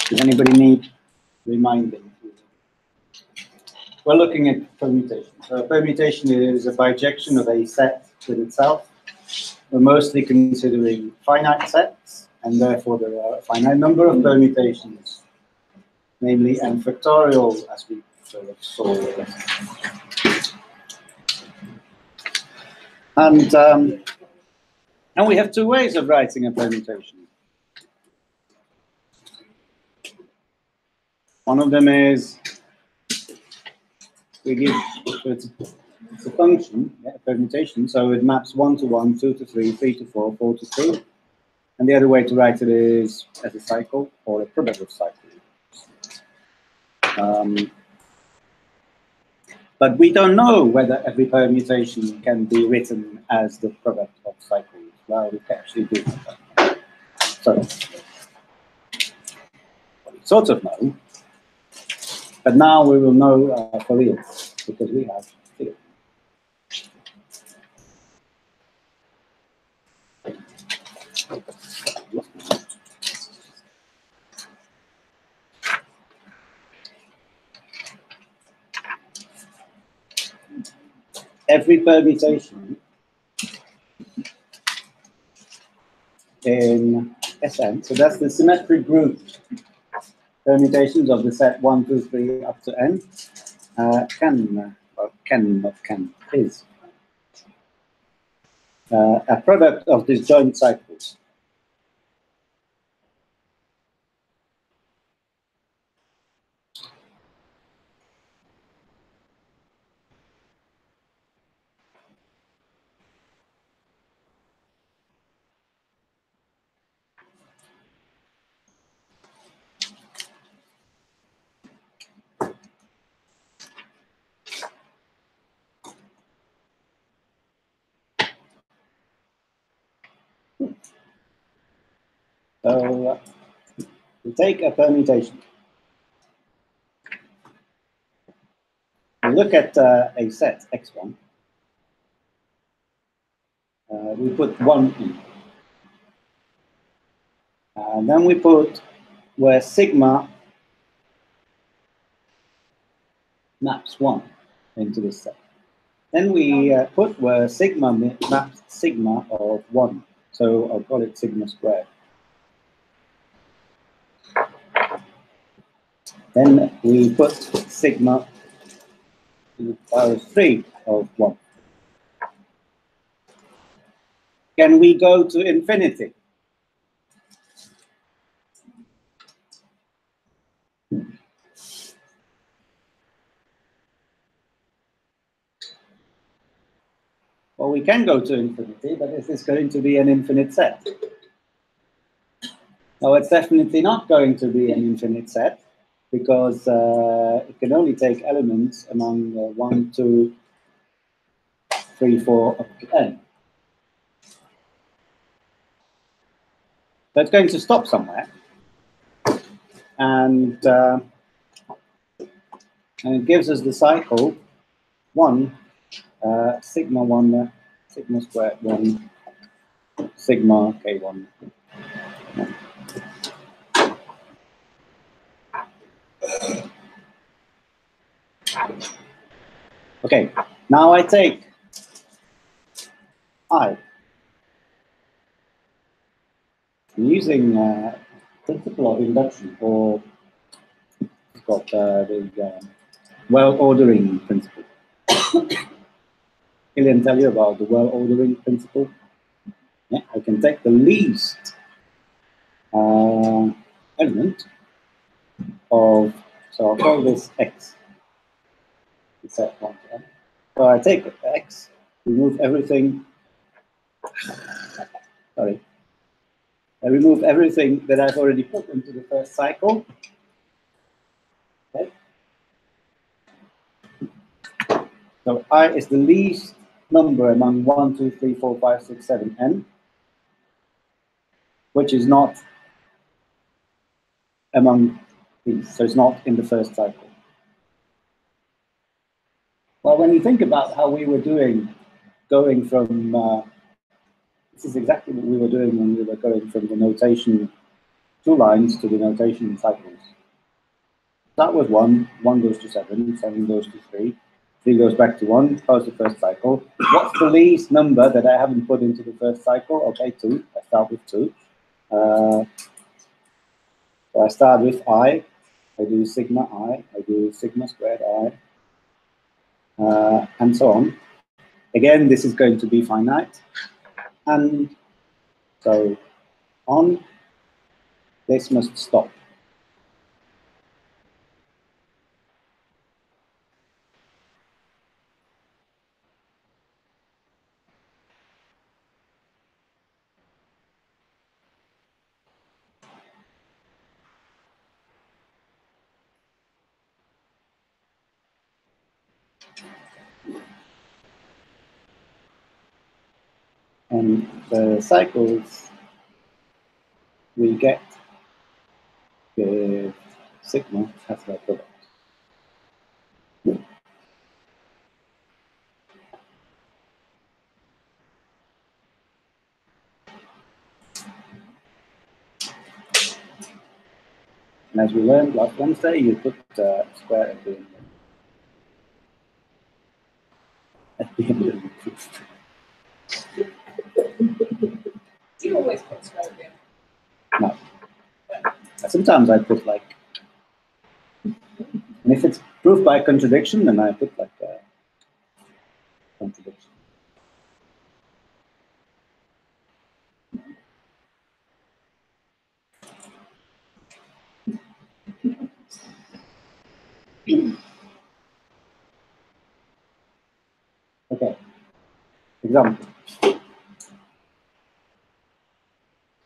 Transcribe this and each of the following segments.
Does anybody need reminding? We're looking at permutation. So permutation is a bijection of a set with itself. We're mostly considering finite sets, and therefore there are a finite number of permutations, namely n factorial, as we sort of saw. And we have two ways of writing a permutation. One of them is we give, so it's a function, a permutation, so it maps 1 to 1, 2 to 3, 3 to 4, 4 to 3. And the other way to write it is as a cycle or a product of cycles. But we don't know whether every permutation can be written as the product of cycles. Well, we actually do. So, we sort of know. But now we will know for real, because we have theory. Every permutation in Sn, so that's the symmetric group permutations of the set 1, 2, 3 up to n, is a product of disjoint cycles. So we take a permutation. We look at a set x1. We put 1 in. And then we put where sigma maps 1 into this set. Then we put where sigma maps sigma of 1. So I'll call it sigma squared. Then we put sigma to the power of 3 of 1. Can we go to infinity? Well, we can go to infinity, but is this going to be an infinite set? No, it's definitely not going to be an infinite set, because it can only take elements among 1, 2, 3, 4, up to n. So it's going to stop somewhere. And it gives us the cycle 1, sigma 1, sigma squared 1, sigma k1. Okay, now I take I. I'm using principle of induction, or it's called the well-ordering principle. Can tell you about the well-ordering principle? Yeah, I can take the least element of, so I'll call this x. Set 1 to n. So I take x, remove everything. Sorry. I remove everything that I've already put into the first cycle. Okay. So I is the least number among 1, 2, 3, 4, 5, 6, 7, n, which is not among these. So it's not in the first cycle. Well, when you think about how we were doing, going from, this is exactly what we were doing when we were going from the notation two lines to the notation cycles. Start with 1, 1 goes to 7, 7 goes to 3, 3 goes back to 1, close the first cycle. What's the least number that I haven't put into the first cycle? Okay, 2. I start with 2. So I start with I do sigma I do sigma squared I, and so on. Again, this is going to be finite. And so on, this must stop. And the cycles we get with sigma as their product. And as we learned last Wednesday, you put square at the end of the proof. Do you always put square at the end? No. Sometimes I put like, and if it's proof by contradiction, then I put like a contradiction. Okay. Example.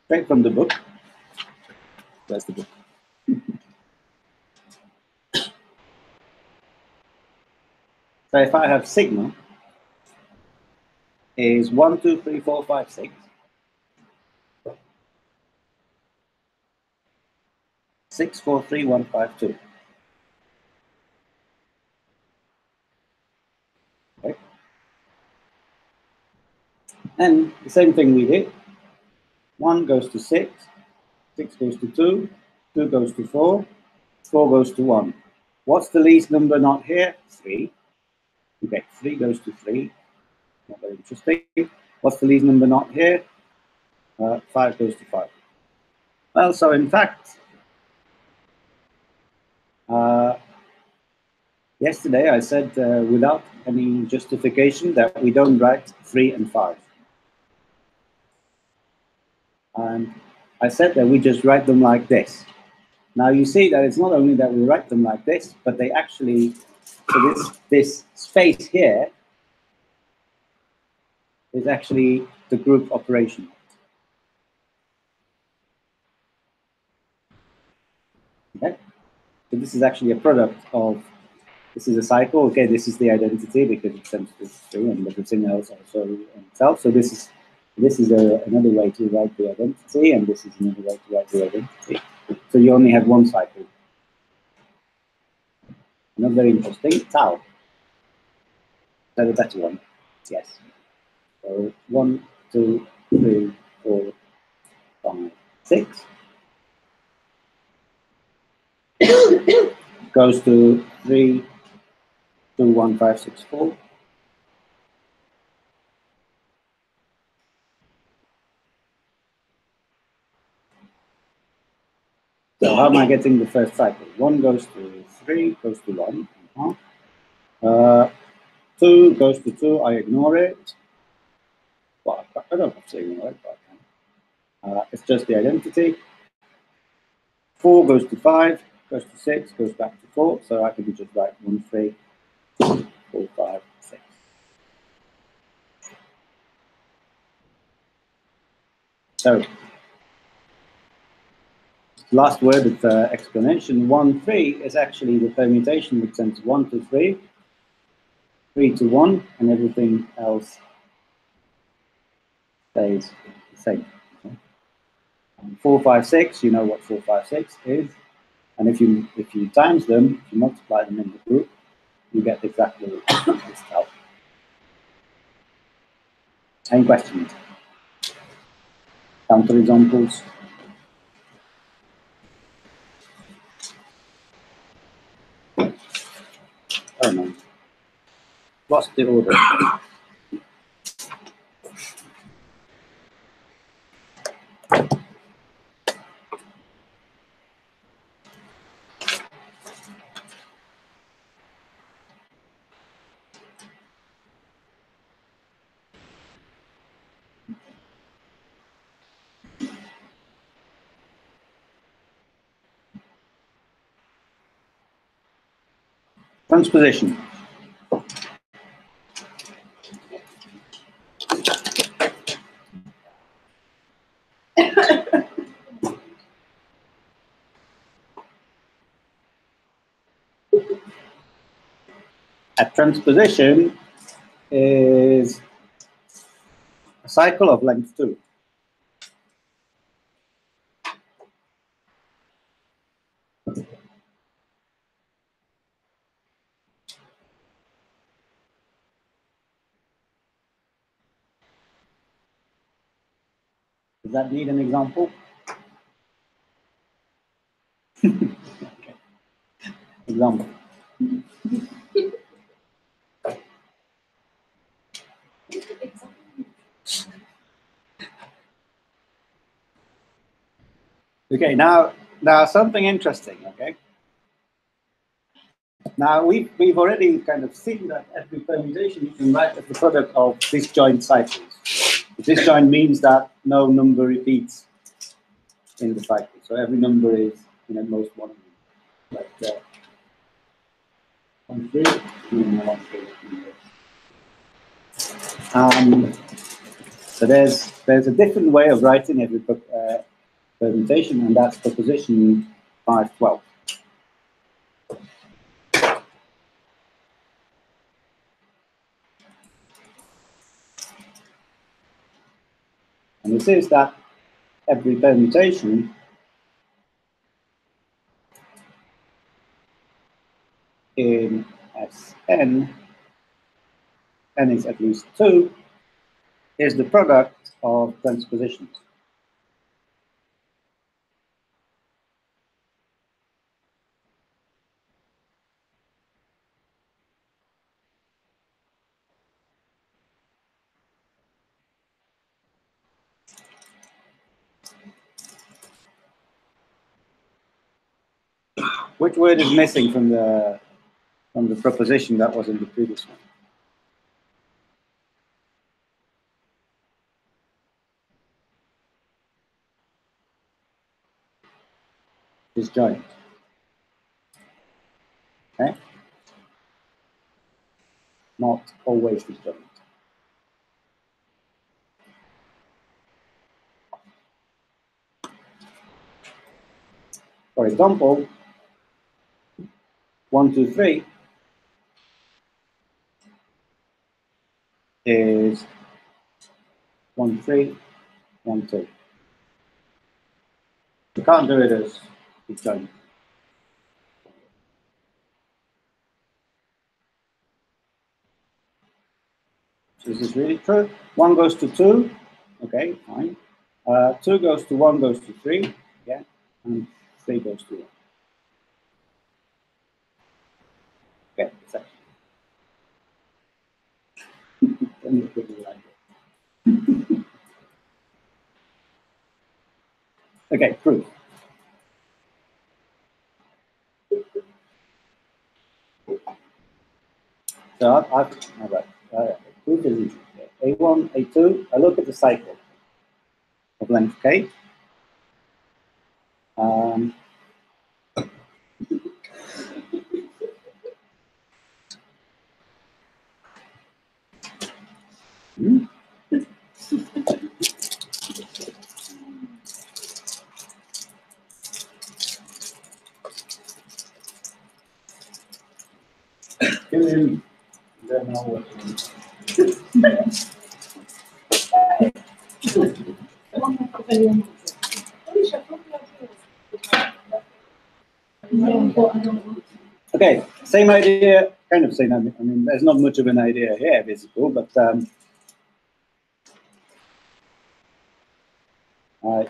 Straight from the book. There's the book. So if I have sigma is 1, 2, 3, 4, 5, 6. 6, 4, 3, 1, 5, 2. Okay. And the same thing we did. 1 goes to 6, 6 goes to 2, 2 goes to 4, 4 goes to 1. What's the least number not here? 3. Okay, 3 goes to 3. Not very interesting. What's the least number not here? 5 goes to 5. Well, so in fact, yesterday I said without any justification that we don't write 3 and 5. And I said that we just write them like this. Now you see that it's not only that we write them like this, but they actually, so this space here is actually the group operation. Okay? So this is actually a product of, this is a cycle. Okay, this is the identity because it's sensitive to and everything else also in itself. So this is another way to write the identity, and this is another way to write the identity. So you only have one cycle. Not very interesting. Tau. Is that a better one? Yes. So 1, 2, 3, 4, 5, 6. Goes to 3, 2, 1, 5, 6, 4. So how am I getting the first cycle? 1 goes to 3, goes to 1. 2 goes to 2, I ignore it. Well, I don't have to ignore it, but I can. It's just the identity. 4 goes to 5, goes to 6, goes back to 4. So I can just write 1, 3, 4, 5, 6. So last word of explanation, 1, 3 is actually the permutation which sends 1 to 3, 3 to 1, and everything else stays the same. Okay. 4, 5, 6, you know what 4, 5, 6 is. And if you times them, if you multiply them in the group, you get exactly this out. Any questions? Counter examples? Oh no, lost the order. Transposition. A transposition is a cycle of length 2. Does that need an example? Okay. Example. Okay, now something interesting, okay? Now we've already kind of seen that every permutation you can write as the product of disjoint cycles. The disjoint means that no number repeats in the cycle. So every number is at most one. Like 1, 3, 1, 3. So there's a different way of writing every permutation, and that's proposition 512. And it says that every permutation in Sn, n is at least 2, is the product of transpositions. Which word is missing from the proposition that was in the previous one? Disjoint. Okay? Not always disjoint. For example, 1, 2, 3 is 1, 3, 1, 2. You can't do it as disjoint. So this is really true. 1 goes to 2, okay, fine. 2 goes to 1 goes to 3, yeah, and 3 goes to 1. Okay, so. Okay, proof. So all right. Proof is easy. A1, A2, I look at the cycle of length K. Okay, same idea, kind of same idea. I mean, there's not much of an idea here visible, but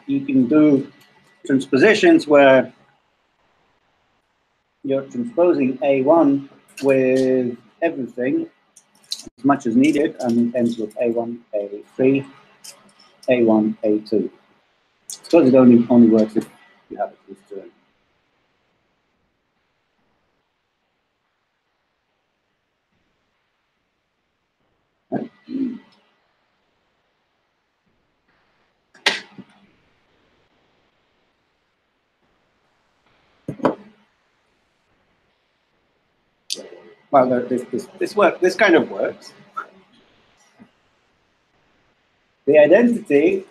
you can do transpositions where you're transposing A1 with everything as much as needed, and it ends with A1, A3, A1, A2. Because it only works if you have at least two. Well, this kind of works. The identity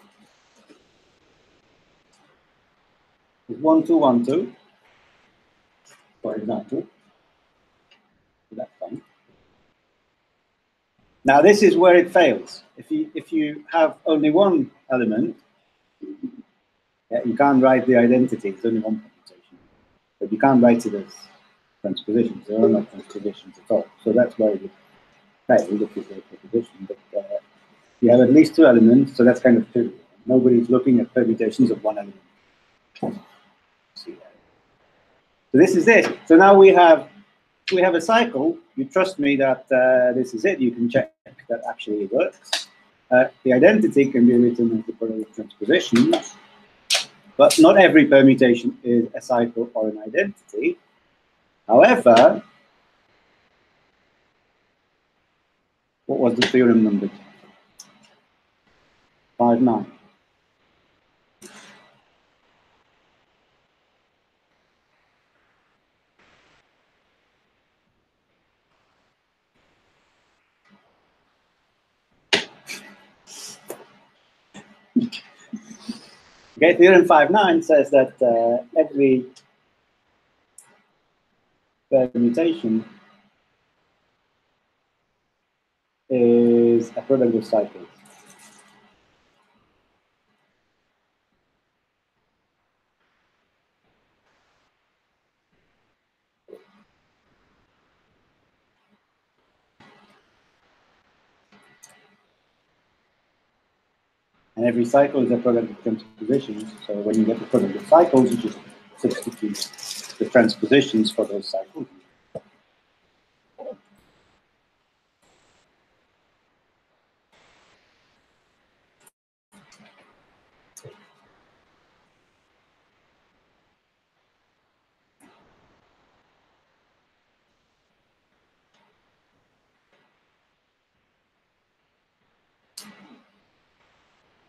is 1212, for example. So that's fine. Now this is where it fails. If you have only one element, you can't write the identity. It's only one permutation, but you can't write it as transpositions. There are no transpositions at all. So that's why it fails. Look at the proposition, but you have at least two elements, so that's kind of two. Nobody's looking at permutations of one element. So this is it. So now we have a cycle. You trust me that this is it. You can check that actually it works. The identity can be written as the product of transpositions, but not every permutation is a cycle or an identity. However, what was the theorem number? 5.9. Okay, theorem 5.9 says that every permutation is a product of cycles. And every cycle is a product of transpositions. So when you get the product of cycles, you just substitute the transpositions for those cycles.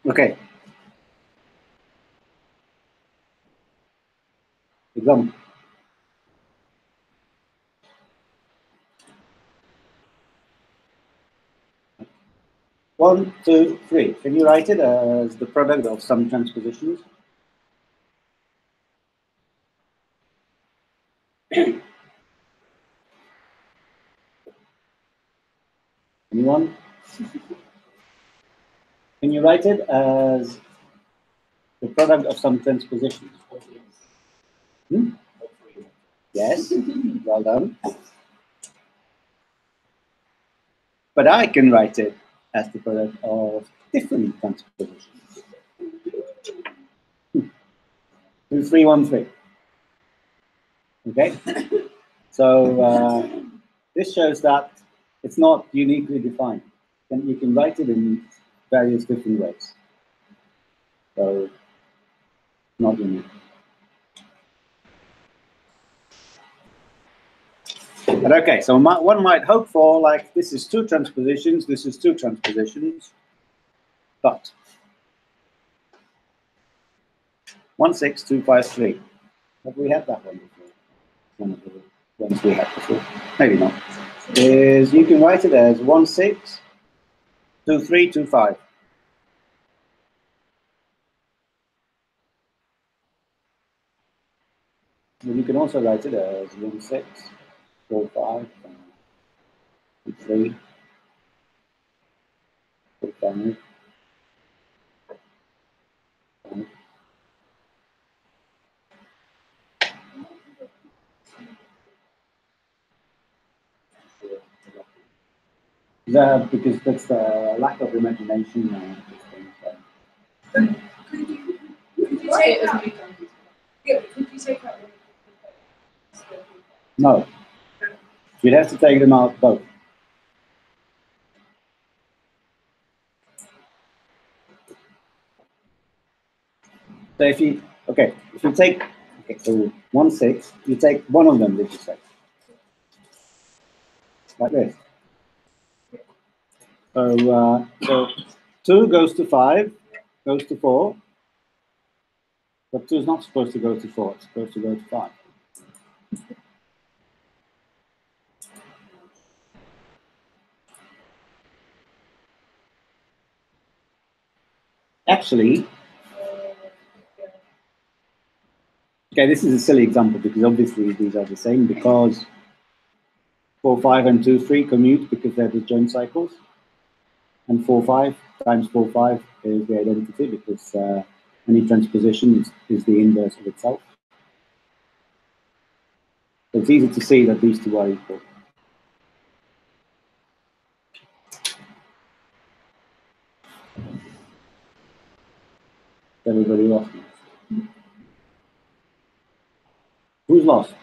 Okay. Example. One, two, three. Can you write it as the product of some transpositions? Anyone? Can you write it as the product of some transpositions? Hmm? Yes, well done. But I can write it as the product of different transpositions. 2, 3, 1, 3. Okay? So this shows that it's not uniquely defined. And you can write it in various different ways. So, not unique. But okay, so one might hope for, like, this is two transpositions, this is two transpositions, but 1, 6, 2, 5, 3. Have we had that one before? One of the ones we had before. Maybe not. Is you can write it as 1, 6, 2, 3, 2, 5. And you can also write it as 1, 6, 4, 5, 3, 4, 5. Because that's the lack of imagination. Could you take out? Yeah, could you take out? No. You'd have to take them out both. So if you take, so 1/6, you take one of them, did you say? Like this. So 2 goes to 5, goes to 4, but 2 is not supposed to go to 4, it's supposed to go to 5. Actually, okay, this is a silly example because obviously these are the same because 4, 5 and 2, 3 commute because they're disjoint cycles. And 4, 5 times 4, 5 is the identity because any transposition is the inverse of itself. So it's easy to see that these two are equal. Everybody lost. Who's lost?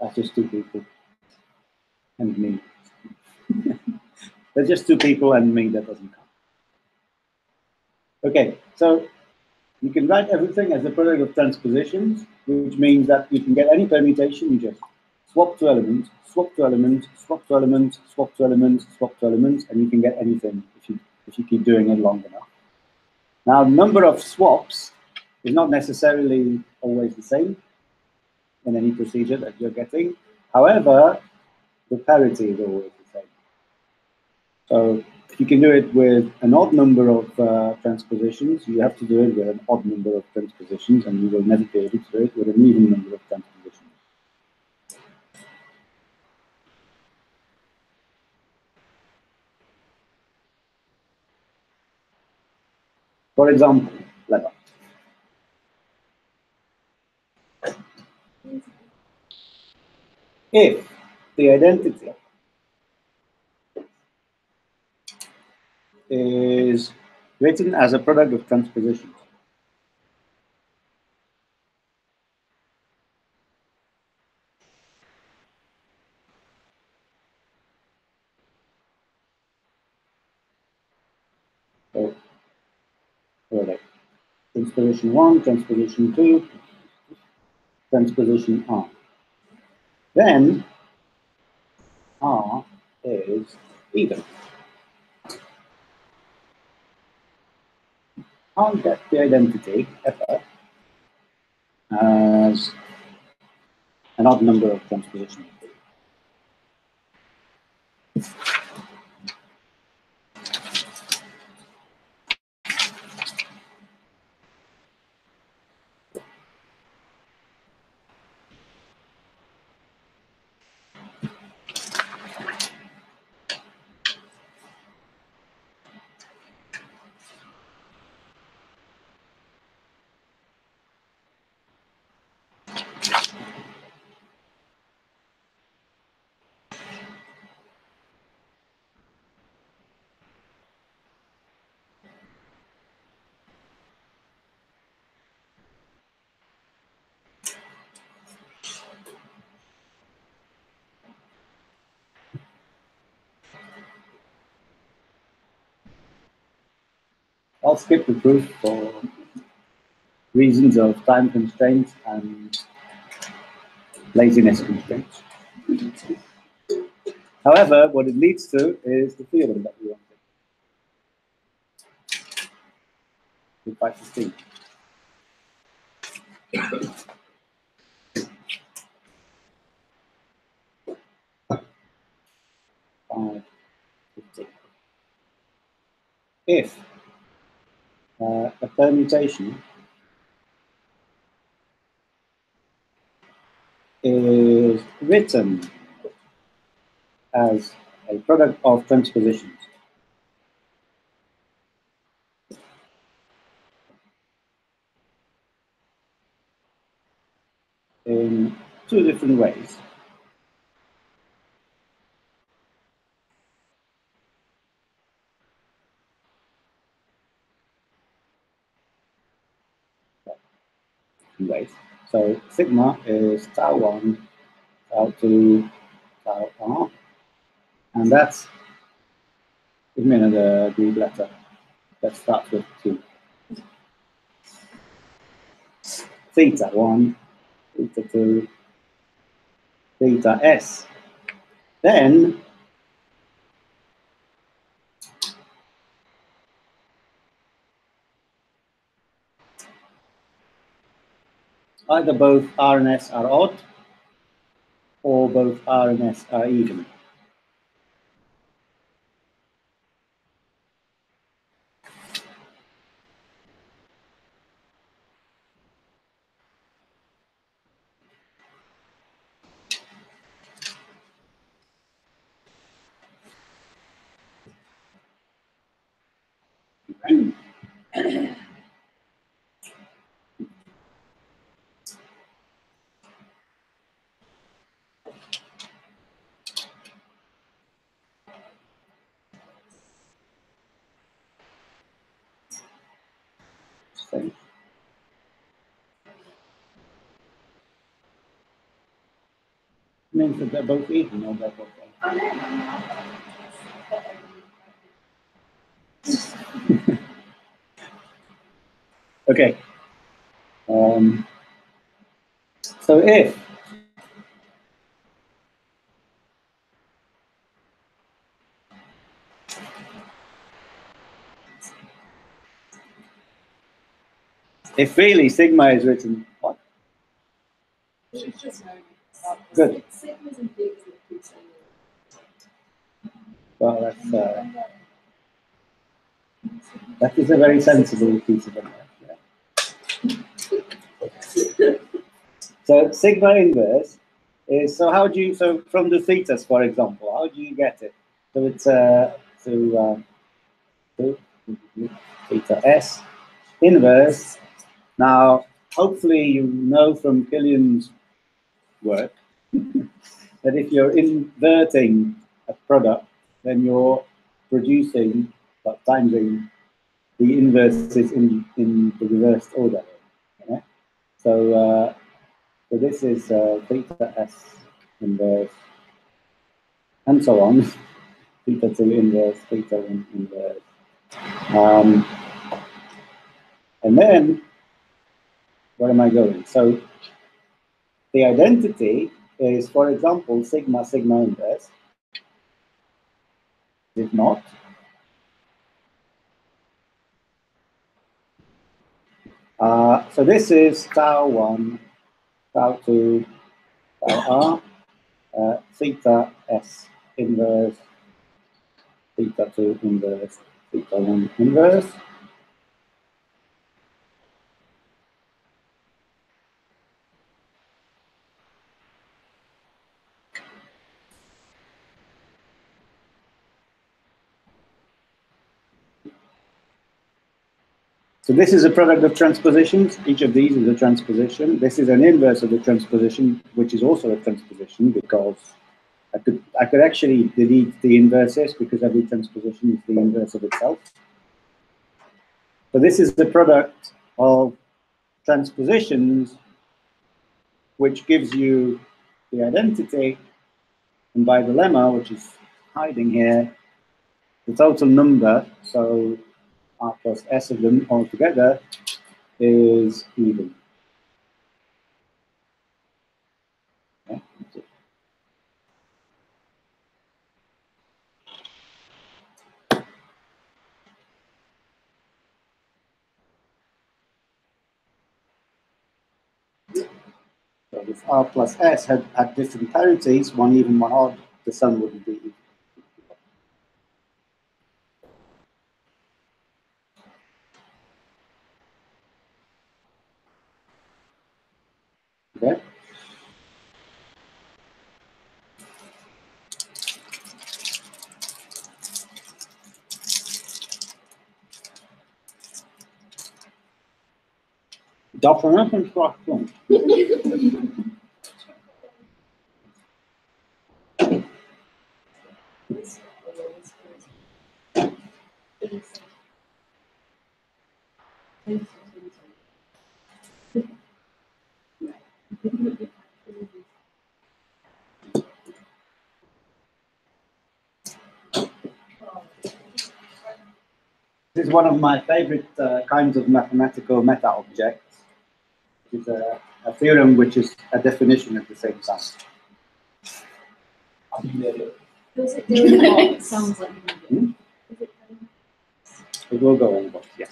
That's just 2 people. And me. There's just 2 people and me, that doesn't count. Okay, so you can write everything as a product of transpositions, which means that you can get any permutation, you just swap 2 elements, swap 2 elements, swap 2 elements, swap 2 elements, swap 2 elements, and you can get anything if you keep doing it long enough. Now, the number of swaps is not necessarily always the same in any procedure that you're getting. However, the parity is always the same. So if you can do it with an odd number of transpositions, you have to do it with an odd number of transpositions, and you will never be able to do it with an even number of transpositions. For example, lever. If the identity is written as a product of transpositions, so like transposition 1, transposition 2, transposition R, then R is even. Can't get the identity ever as an odd number of transpositions. I'll skip the proof for reasons of time constraints and laziness constraints. However, what it leads to is the theorem that we wanted. With 515. If a permutation is written as a product of transpositions in 2 different ways. So sigma is tau 1, tau 2, tau r, and that's, give me another Greek letter. Let's start with 2. Theta 1, theta 2, theta s. Then either both R and S are odd, or both R and S are even. So, means that they're both even, or they're both odd. Okay. So if really sigma is written, what? It's just Good. sigmas and bigs that keeps saying Well, that is a very sensible piece of advice. Yeah. So sigma inverse is, so how do you, so from the thetas, for example, how do you get it? So it's theta s inverse. Now, hopefully you know from Killian's work that if you're inverting a product, then you're producing, but timesing the inverses in the reversed order. Yeah? So this is theta s inverse, and so on. Theta 2 inverse, theta 1 inverse. And then, where am I going? So the identity is, for example, sigma, sigma inverse. If not, so this is tau 1, tau 2, tau r, theta s inverse, theta 2 inverse, theta 1 inverse. So this is a product of transpositions. Each of these is a transposition. This is an inverse of the transposition, which is also a transposition, because I could actually delete the inverses, because every transposition is the inverse of itself. So this is the product of transpositions, which gives you the identity, and by the lemma, which is hiding here, the total number, so R plus S of them altogether, is even. Okay. So if R plus S had different parities, one even, one odd, the sum wouldn't be even. Okay? Document construction. This is one of my favorite kinds of mathematical meta-objects. It's a theorem which is a definition at the same time. Does it do what sounds like Hmm? Is it It will go on the box, yeah.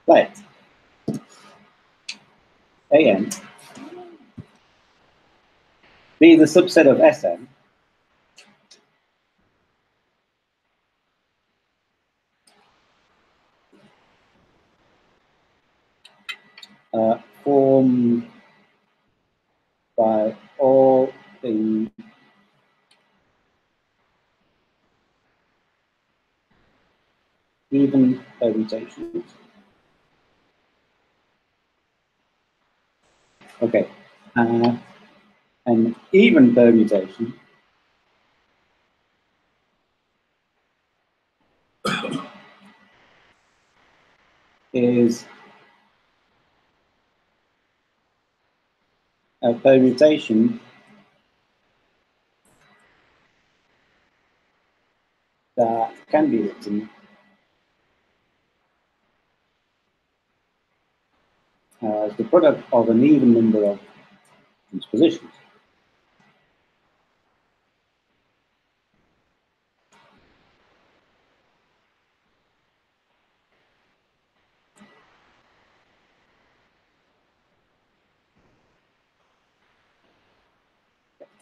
Right. AN be the subset of Sn formed by all the even permutations. Okay. An even permutation is a permutation that can be written as the product of an even number of transpositions.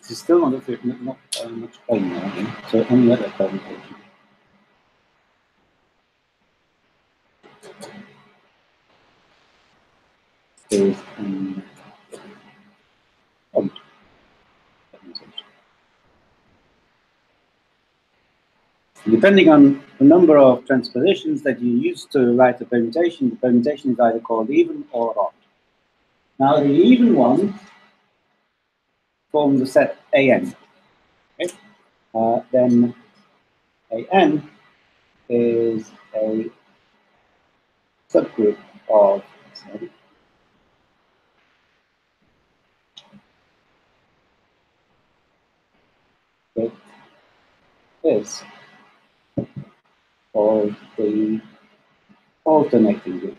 This is still not much plain now, okay? So any other permutation is an odd permutation. Depending on the number of transpositions that you use to write the permutation is either called even or odd. Now the even ones form the set AN. Okay? Then AN is a subgroup of that is called the alternating group.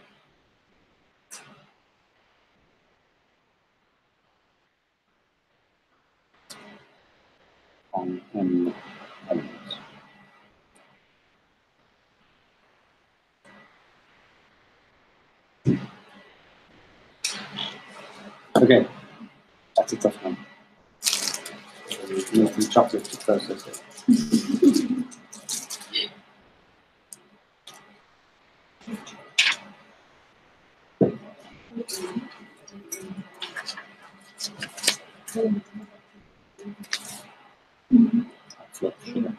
On n elements. Okay, that's a tough one. You need some chocolate to process it. That's what sugar.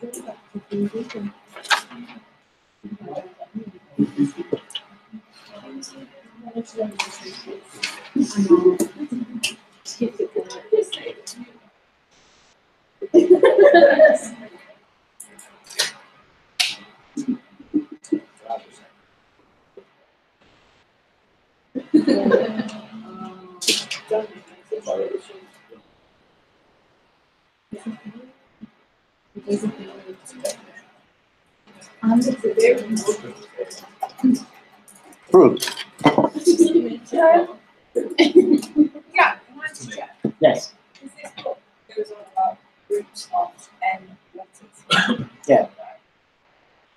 Proof. Yeah, can I just check? Yes. Is this book goes on about groups of n letters? Yeah.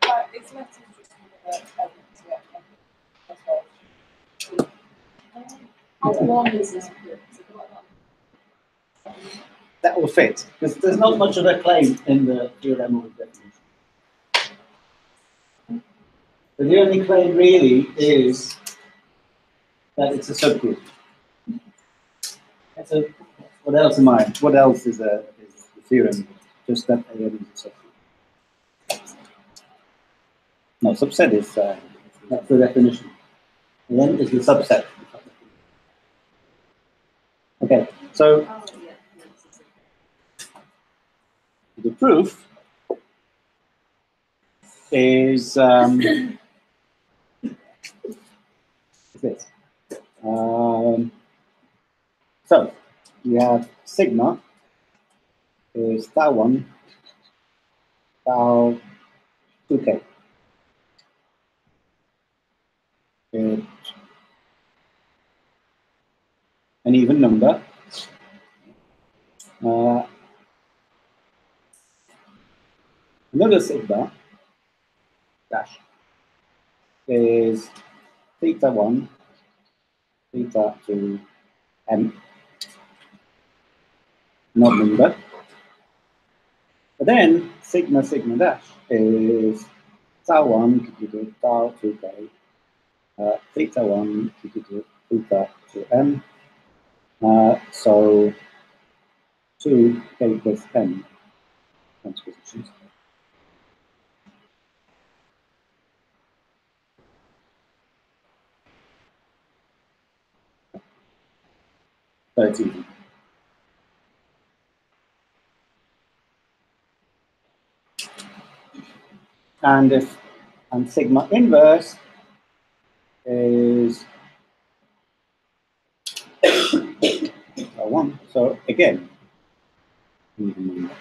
But it's letters just with the elements of it. That's all. How long is this group? Is it quite long? That will fit. There's not much of a claim in the theorem or definition. But the only claim really is that it's a subgroup. So what else am I? What else is the theorem? Just that AN is a subgroup. No, subset is that's the definition. AN is the subset. Okay, so the proof is this. So we have sigma is tau 1, tau 2k. It's an even number. Another sigma dash is theta 1, theta 2, m, not number. But then sigma dash is tau 1 to tau 2k, theta 1 to theta 2m, so 2k plus m transpositions. So it's even. And sigma inverse is 1. So again, even number.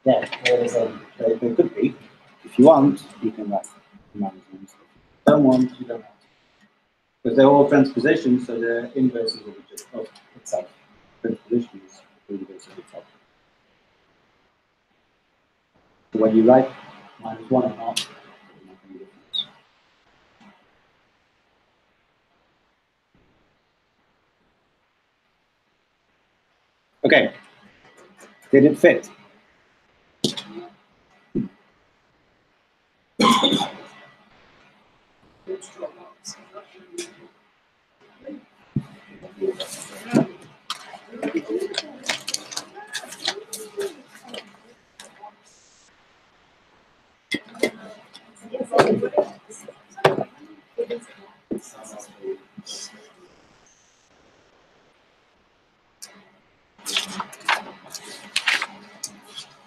Yeah, there could be. If you want, you can write management. Don't want, you don't have to. Because they're all transpositions, so the inverses of itself. Transposition is the inverse of itself. So when you write -1 and half, it might be a difference. Okay. Did it fit?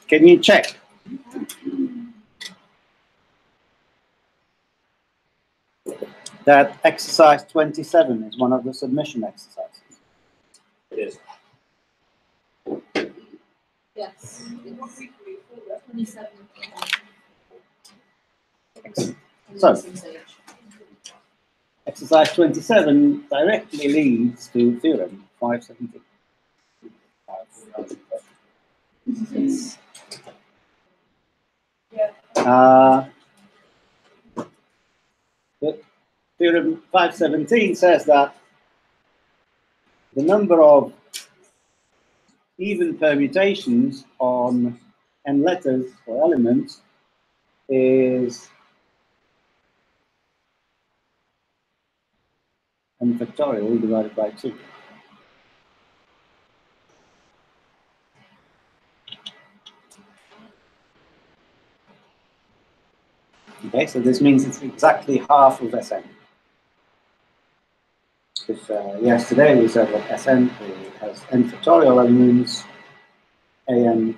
Can you check? That exercise 27 is one of the submission exercises. Yes. Yes. 27. So, exercise 27 directly leads to theorem 517. But theorem 517 says that the number of even permutations on n letters or elements is n factorial divided by 2. Okay, so this means it's exactly half of Sn. Because yesterday we said that Sn has n factorial elements, An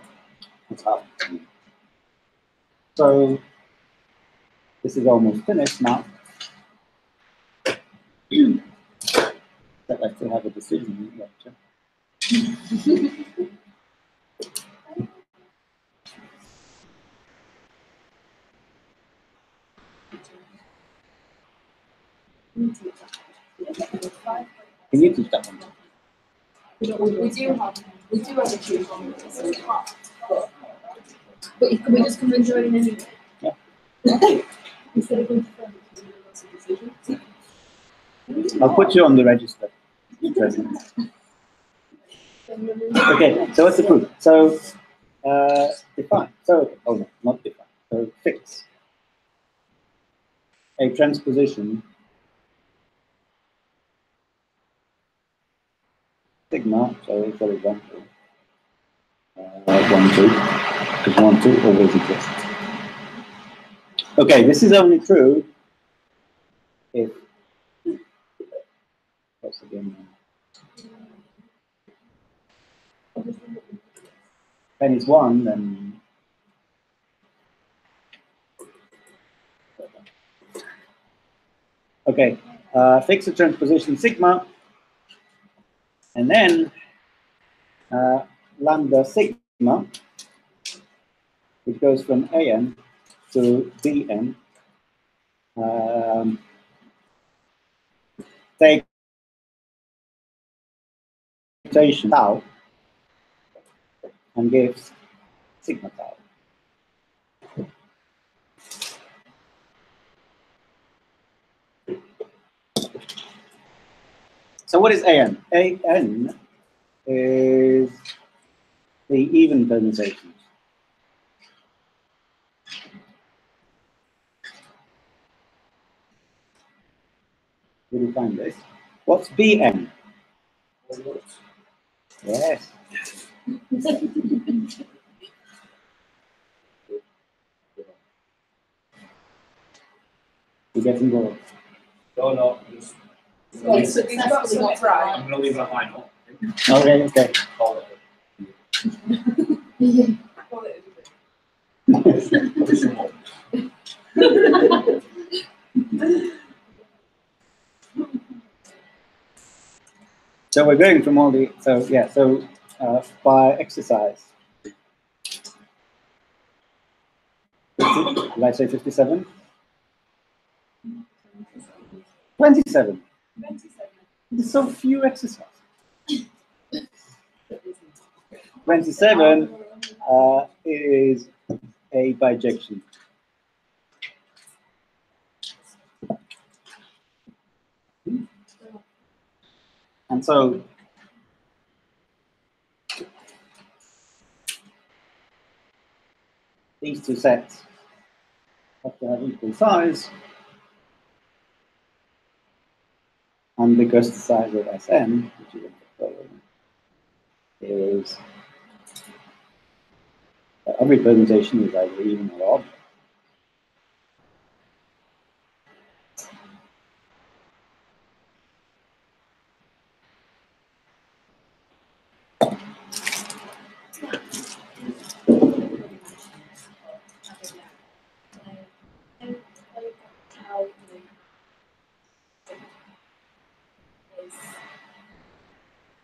is half. So this is almost finished now. But I still have a decision lecture. Can you teach that one? We do have a few comments. But can we just come and join anyway? Yeah. Instead of going to lots of decisions. I'll put you on the register. Present. Okay, so what's the proof? So define. So, oh no, not define. So fix a transposition sigma. So for example, 1, 2, because 1, 2 always exists. Okay, this is only true if again. When it's 1, then okay. Fix the transposition sigma, and then lambda sigma, which goes from AN to BN. Take tau and gives sigma tau. So what is AN? AN is the even permutations. Will you find this? What's BN? Yes. You get involved. No, no. Well, it's successfully not right. I'm going to leave it at high note. Okay, okay. Call it. Call it Push them up. So we're going from all the, so yeah, so by exercise. Did I say 57? 27. 27. There's so few exercises. 27 is a bijection. And so these two sets have to have equal size. And because the size of Sn, which is the following, is every permutation is either even or odd.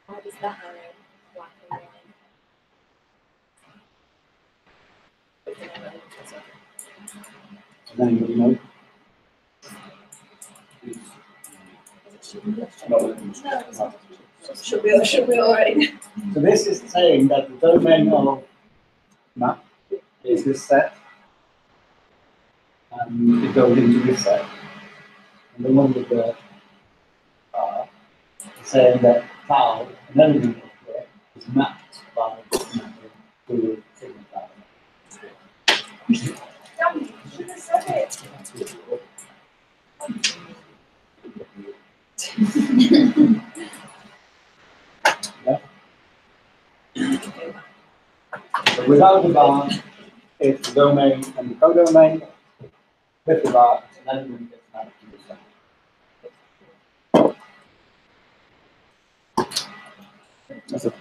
How does that arrow black and white? Then you know. Should be alright. So this is saying that the domain of map is this set, and it goes into this set. And the one with the R is saying that tau, an element of it, is mapped by this mapping to sigma tau. Damn, you should have said it. Yeah? So without the bar, it's the domain and the codomain. With the bar, it's an element that's mapped to this set. That's it.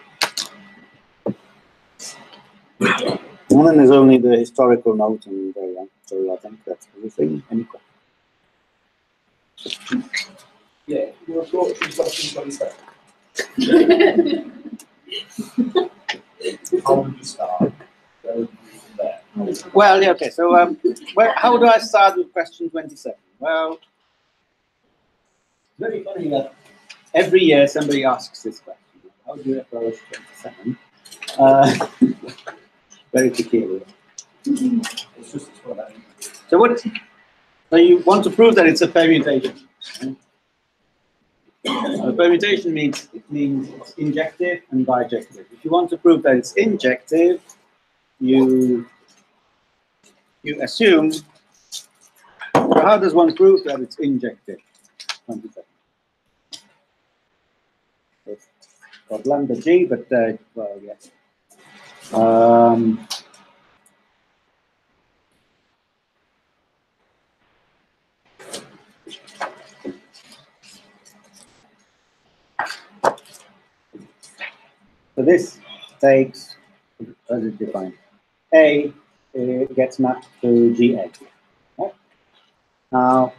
And then there's only the historical note, and so I think that's everything. Any questions? Yeah, you're approaching question 27. How would you start? Where would you be from there? Well, yeah, okay. So, how do I start with question 27? Well, very funny that every year somebody asks this question. How do you approach 27? Very peculiar. It's just what I mean. So, so you want to prove that it's a permutation. Permutation means it's injective and bijective. If you want to prove that it's injective, you assume. So how does one prove that it's injective? 27. It's got lambda g, but well, yes. So this takes, as it defined, A gets mapped to GA. Right? Now,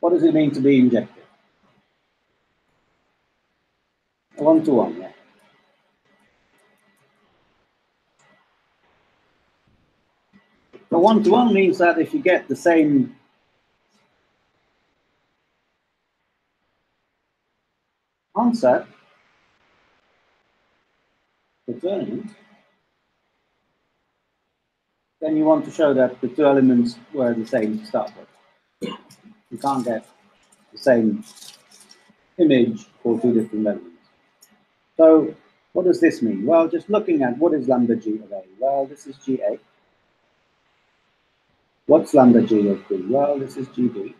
what does it mean to be injected? One-to-one, yeah. So one-to-one means that if you get the same answer, returning, then you want to show that the two elements were the same to start with. You can't get the same image for two different elements. So what does this mean? Well, just looking at what is lambda G of A? Well, this is GA. What's lambda G of B? Well, this is GB.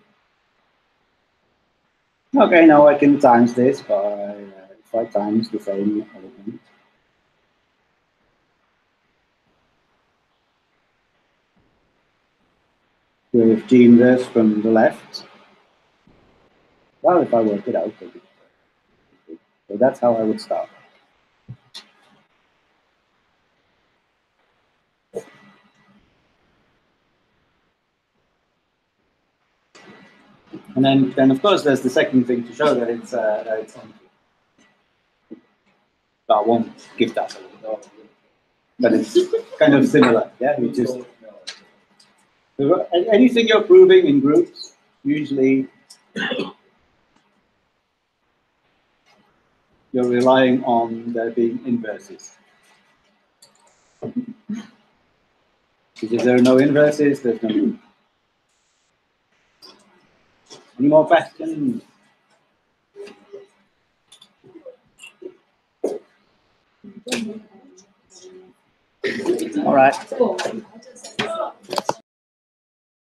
Okay, now I can times this by 5 times the same element. With G inverse from the left. Well, if I work it out, so that's how I would start. And then of course there's the second thing to show that it's empty. But I won't give that, but it's kind of similar. Yeah, you just anything you're proving in groups, usually you're relying on there being inverses. Because if there are no inverses, there's no group. Any more questions? All right.